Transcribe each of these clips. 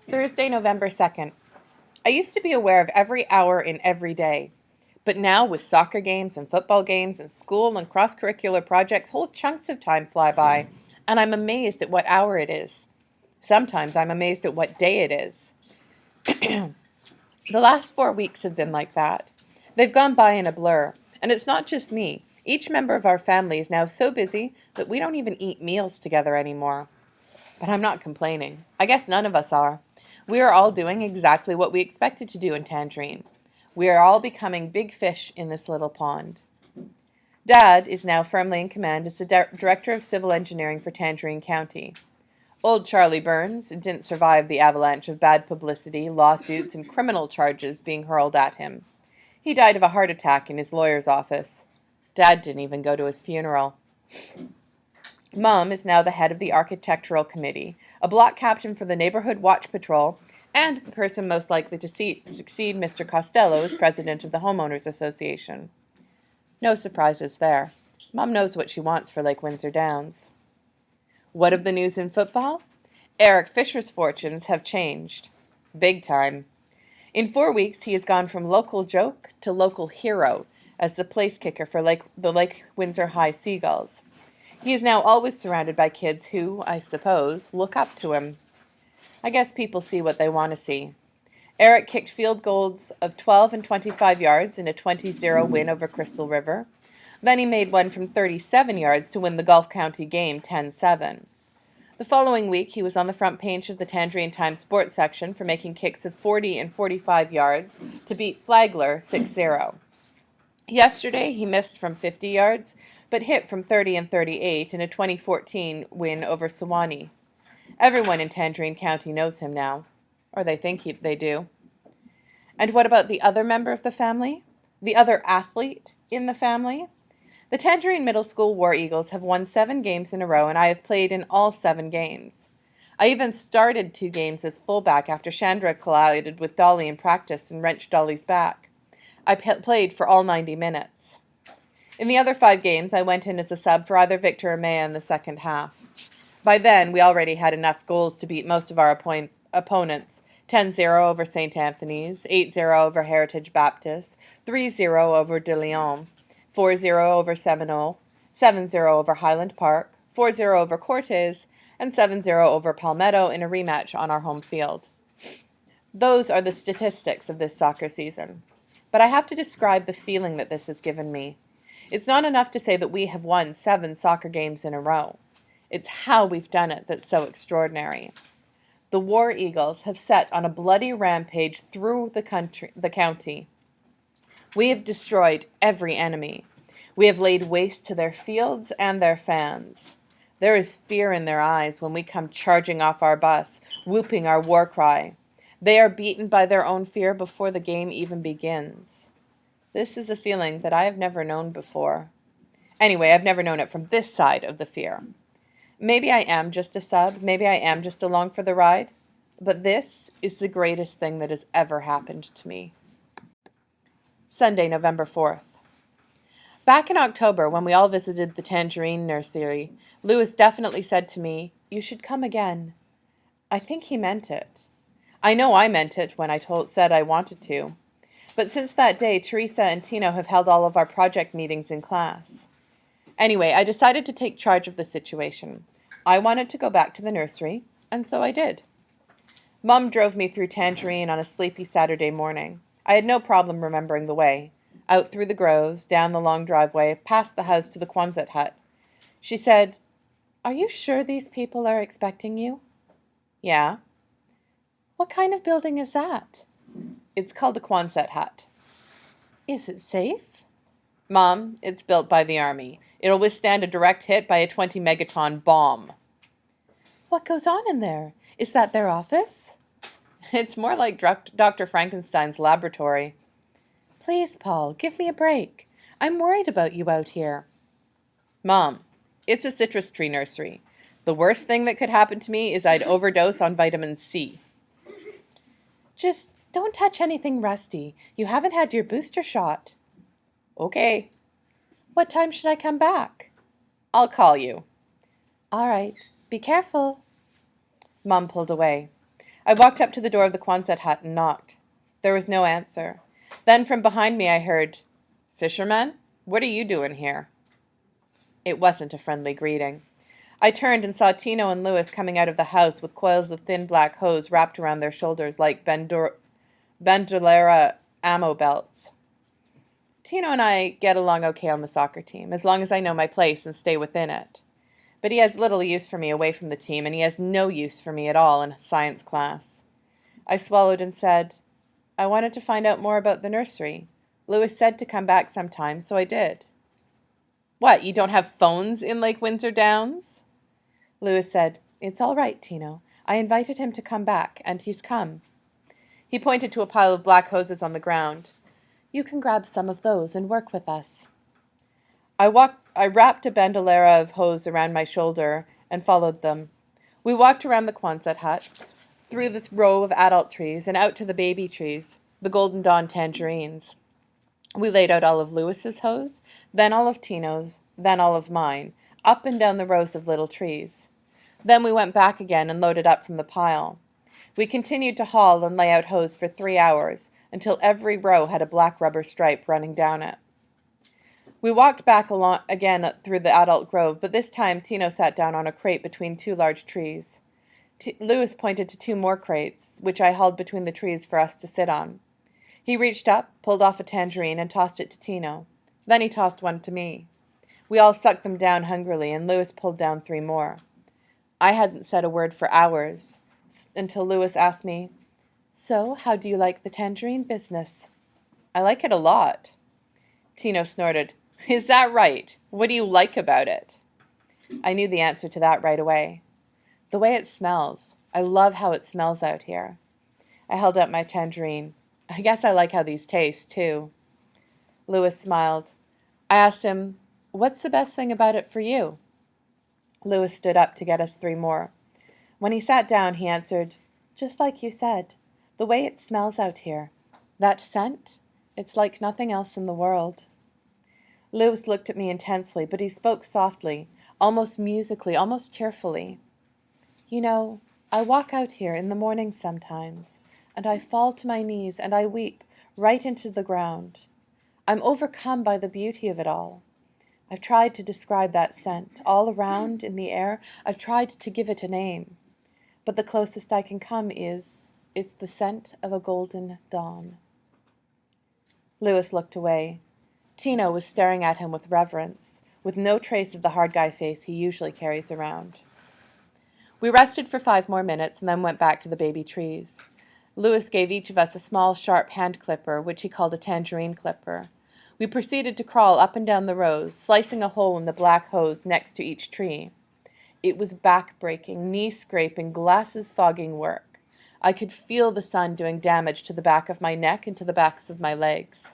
Thursday, November 2nd. I used to be aware of every hour in every day, but now with soccer games and football games and school and cross-curricular projects, whole chunks of time fly by, and I'm amazed at what hour it is. Sometimes I'm amazed at what day it is. The last 4 weeks have been like that. They've gone by in a blur, and it's not just me. Each member of our family is now so busy that we don't even eat meals together anymore. But I'm not complaining. I guess none of us are. We are all doing exactly what we expected to do in Tangerine. We are all becoming big fish in this little pond. Dad is now firmly in command as the Director of Civil Engineering for Tangerine County. Old Charlie Burns didn't survive the avalanche of bad publicity, lawsuits, and criminal charges being hurled at him. He died of a heart attack in his lawyer's office. Dad didn't even go to his funeral. Mom is now the head of the Architectural Committee, a block captain for the Neighborhood Watch Patrol, and the person most likely to succeed Mr. Costello as president of the Homeowners Association. No surprises there. Mom knows what she wants for Lake Windsor Downs. What of the news in football? Eric Fisher's fortunes have changed. Big time. In 4 weeks, he has gone from local joke to local hero as the place kicker for the Lake Windsor High Seagulls. He is now always surrounded by kids who, I suppose, look up to him. I guess people see what they want to see. Eric kicked field goals of 12 and 25 yards in a 20-0 win over Crystal River. Then he made one from 37 yards to win the Gulf County game 10-7. The following week, he was on the front page of the Tangerine Times sports section for making kicks of 40 and 45 yards to beat Flagler 6-0. Yesterday, he missed from 50 yards, but hit from 30 and 38 in a 2014 win over Sewanee. Everyone in Tangerine County knows him now, or they think they do. And what about the other member of the family? The other athlete in the family? The Tangerine Middle School War Eagles have won 7 games in a row, and I have played in all 7 games. I even started 2 games as fullback after Chandra collided with Dolly in practice and wrenched Dolly's back. I played for all 90 minutes. In the other 5 games, I went in as a sub for either Victor or Maya in the second half. By then, we already had enough goals to beat most of our opponents, 10-0 over St. Anthony's, 8-0 over Heritage Baptist, 3-0 over De Leon, 4-0 over Seminole, 7-0 over Highland Park, 4-0 over Cortez, and 7-0 over Palmetto in a rematch on our home field. Those are the statistics of this soccer season. But I have to describe the feeling that this has given me. It's not enough to say that we have won 7 soccer games in a row. It's how we've done it that's so extraordinary. The War Eagles have set on a bloody rampage through the county. We have destroyed every enemy. We have laid waste to their fields and their fans. There is fear in their eyes when we come charging off our bus, whooping our war cry. They are beaten by their own fear before the game even begins. This is a feeling that I have never known before. Anyway, I've never known it from this side of the fear. Maybe I am just a sub, maybe I am just along for the ride, but this is the greatest thing that has ever happened to me. Sunday, November 4th. Back in October, when we all visited the Tangerine nursery, Lewis definitely said to me, "You should come again." I think he meant it. I know I meant it when I said I wanted to. But since that day, Teresa and Tino have held all of our project meetings in class. Anyway, I decided to take charge of the situation. I wanted to go back to the nursery, and so I did. Mom drove me through Tangerine on a sleepy Saturday morning. I had no problem remembering the way. Out through the groves, down the long driveway, past the house to the Quonset hut. She said, "Are you sure these people are expecting you?" "Yeah." "What kind of building is that?" "It's called a Quonset hut." "Is it safe?" "Mom, it's built by the Army. It'll withstand a direct hit by a 20-megaton bomb." "What goes on in there? Is that their office?" "It's more like Dr. Frankenstein's laboratory." "Please, Paul, give me a break. I'm worried about you out here." "Mom, it's a citrus tree nursery. The worst thing that could happen to me is I'd overdose on vitamin C." "Just don't touch anything rusty. You haven't had your booster shot." "Okay." "What time should I come back?" "I'll call you." "All right. Be careful." Mom pulled away. I walked up to the door of the Quonset hut and knocked. There was no answer. Then from behind me I heard, "Fisherman, what are you doing here?" It wasn't a friendly greeting. I turned and saw Tino and Louis coming out of the house with coils of thin black hose wrapped around their shoulders like bandolera ammo belts. Tino and I get along okay on the soccer team, as long as I know my place and stay within it. But he has little use for me away from the team, and he has no use for me at all in science class. I swallowed and said, "I wanted to find out more about the nursery. Louis said to come back sometime, so I did." "What, you don't have phones in Lake Windsor Downs?" Louis said, "It's all right, Tino. I invited him to come back, and he's come." He pointed to a pile of black hoses on the ground. "You can grab some of those and work with us." I wrapped a bandolera of hose around my shoulder and followed them. We walked around the Quonset hut, through the row of adult trees and out to the baby trees, the Golden Dawn tangerines. We laid out all of Louis's hose, then all of Tino's, then all of mine, up and down the rows of little trees. Then we went back again and loaded up from the pile. We continued to haul and lay out hose for 3 hours, until every row had a black rubber stripe running down it. We walked back again through the adult grove, but this time Tino sat down on a crate between 2 large trees. Louis pointed to 2 more crates, which I hauled between the trees for us to sit on. He reached up, pulled off a tangerine, and tossed it to Tino. Then he tossed one to me. We all sucked them down hungrily, and Louis pulled down 3 more. I hadn't said a word for hours, until Louis asked me, "So, how do you like the tangerine business?" "I like it a lot." Tino snorted. "Is that right? What do you like about it?" I knew the answer to that right away. "The way it smells. I love how it smells out here." I held out my tangerine. "I guess I like how these taste, too." Louis smiled. I asked him, "What's the best thing about it for you?" Louis stood up to get us 3 more. When he sat down, he answered, "Just like you said, the way it smells out here. That scent, it's like nothing else in the world." Louis looked at me intensely, but he spoke softly, almost musically, almost tearfully. "You know, I walk out here in the morning sometimes, and I fall to my knees and I weep right into the ground. I'm overcome by the beauty of it all. I've tried to describe that scent, all around in the air. I've tried to give it a name. But the closest I can come is the scent of a golden dawn." Louis looked away. Tino was staring at him with reverence, with no trace of the hard guy face he usually carries around. We rested for 5 more minutes and then went back to the baby trees. Louis gave each of us a small, sharp hand clipper, which he called a tangerine clipper. We proceeded to crawl up and down the rows, slicing a hole in the black hose next to each tree. It was back-breaking, knee-scraping, glasses-fogging work. I could feel the sun doing damage to the back of my neck and to the backs of my legs.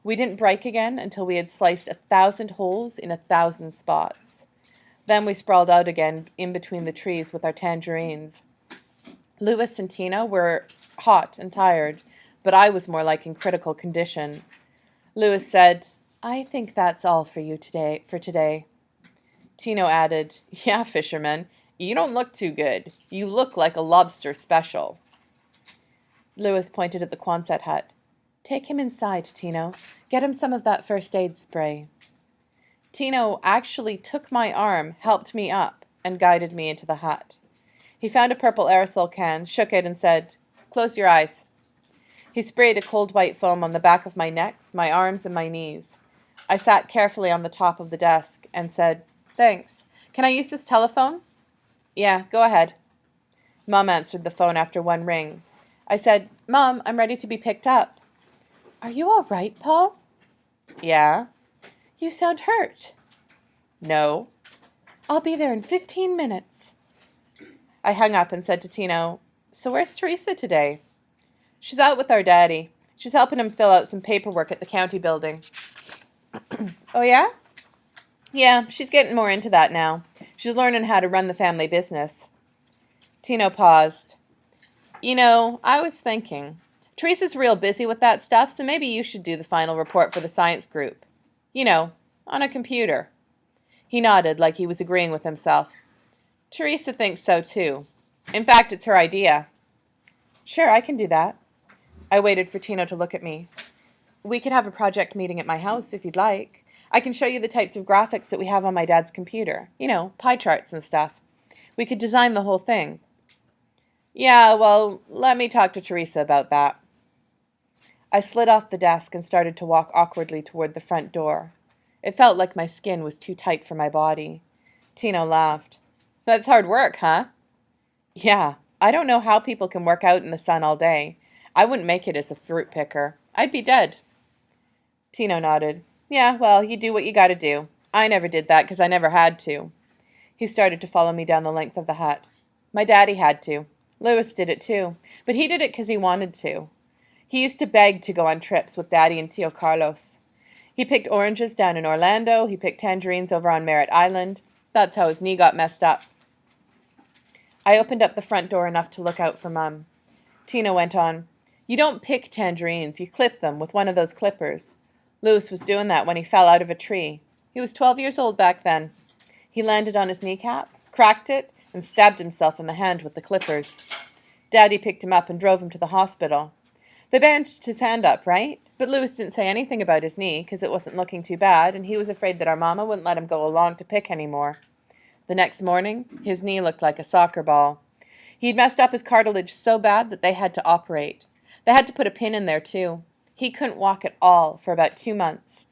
We didn't break again until we had sliced 1,000 holes in 1,000 spots. Then we sprawled out again in between the trees with our tangerines. Louis and Tino were hot and tired, but I was more like in critical condition. Louis said, "I think that's all for you today. Tino added, "Yeah, fisherman, you don't look too good. You look like a lobster special." Louis pointed at the Quonset hut. "Take him inside, Tino. Get him some of that first aid spray." Tino actually took my arm, helped me up, and guided me into the hut. He found a purple aerosol can, shook it, and said, "Close your eyes." He sprayed a cold white foam on the back of my neck, my arms, and my knees. I sat carefully on the top of the desk and said, "Thanks. Can I use this telephone?" "Yeah, go ahead." Mom answered the phone after 1 ring. I said, "Mom, I'm ready to be picked up." "Are you all right, Paul?" "Yeah." "You sound hurt." "No." "I'll be there in 15 minutes. I hung up and said to Tino, "So where's Teresa today?" "She's out with our daddy. She's helping him fill out some paperwork at the county building." "Oh, yeah?" "Yeah, she's getting more into that now. She's learning how to run the family business." Tino paused. "You know, I was thinking, Teresa's real busy with that stuff, so maybe you should do the final report for the science group. You know, on a computer." He nodded like he was agreeing with himself. "Teresa thinks so, too. In fact, it's her idea." Sure, I can do that. I waited for Tino to look at me. We could have a project meeting at my house if you'd like. I can show you the types of graphics that we have on my dad's computer. You know, pie charts and stuff. We could design the whole thing. Yeah, well, let me talk to Teresa about that. I slid off the desk and started to walk awkwardly toward the front door. It felt like my skin was too tight for my body. Tino laughed. That's hard work, huh? Yeah, I don't know how people can work out in the sun all day. I wouldn't make it as a fruit picker. I'd be dead. Tino nodded. Yeah, well, you do what you gotta do. I never did that because I never had to. He started to follow me down the length of the hut. My daddy had to. Louis did it too, but he did it because he wanted to. He used to beg to go on trips with Daddy and Tio Carlos. He picked oranges down in Orlando. He picked tangerines over on Merritt Island. That's how his knee got messed up. I opened up the front door enough to look out for Mum. Tina went on, You don't pick tangerines, you clip them with one of those clippers. Louis was doing that when he fell out of a tree. He was 12 years old back then. He landed on his kneecap, cracked it, and stabbed himself in the hand with the clippers. Daddy picked him up and drove him to the hospital. They bandaged his hand up, right? But Louis didn't say anything about his knee because it wasn't looking too bad, and he was afraid that our mama wouldn't let him go along to pick anymore. The next morning, his knee looked like a soccer ball. He'd messed up his cartilage so bad that they had to operate. They had to put a pin in there, too. He couldn't walk at all for about 2 months.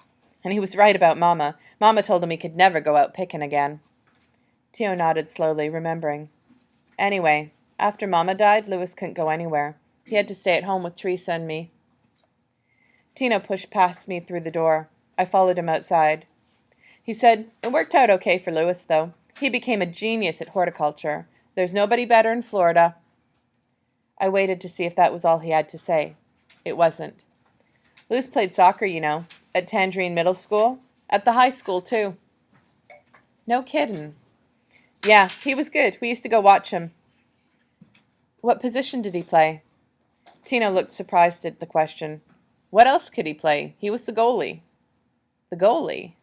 And he was right about Mama. Mama told him he could never go out picking again. Tio nodded slowly, remembering. Anyway, after Mama died, Louis couldn't go anywhere. He had to stay at home with Teresa and me. Tino pushed past me through the door. I followed him outside. He said, It worked out okay for Louis, though. He became a genius at horticulture. There's nobody better in Florida. I waited to see if that was all he had to say. It wasn't. Louis played soccer, you know, at Tangerine Middle School. At the high school, too. No kiddin'. Yeah, he was good. We used to go watch him. What position did he play? Tino looked surprised at the question. What else could he play? He was the goalie. The goalie?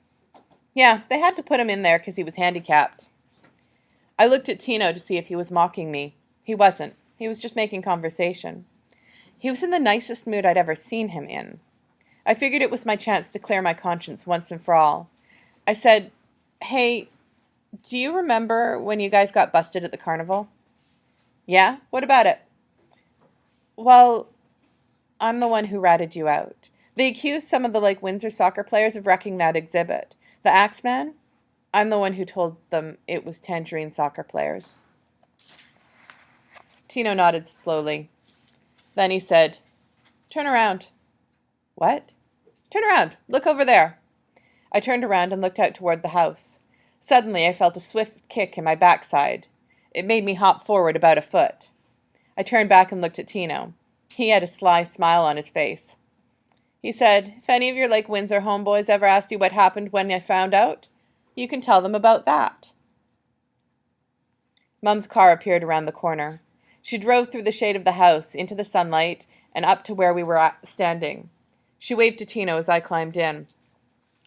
Yeah, they had to put him in there because he was handicapped. I looked at Tino to see if he was mocking me. He wasn't. He was just making conversation. He was in the nicest mood I'd ever seen him in. I figured it was my chance to clear my conscience once and for all. I said, Hey, do you remember when you guys got busted at the carnival? Yeah? What about it? Well, I'm the one who ratted you out. They accused some of the Lake Windsor soccer players of wrecking that exhibit. The Axeman? I'm the one who told them it was Tangerine soccer players. Tino nodded slowly. Then he said, Turn around. What? Turn around. Look over there. I turned around and looked out toward the house. Suddenly I felt a swift kick in my backside. It made me hop forward about a foot. I turned back and looked at Tino. He had a sly smile on his face. He said, If any of your Lake Windsor homeboys ever asked you what happened when I found out, you can tell them about that. Mum's car appeared around the corner. She drove through the shade of the house, into the sunlight, and up to where we were standing. She waved to Tino as I climbed in.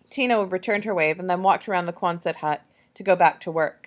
Tino returned her wave and then walked around the Quonset hut to go back to work.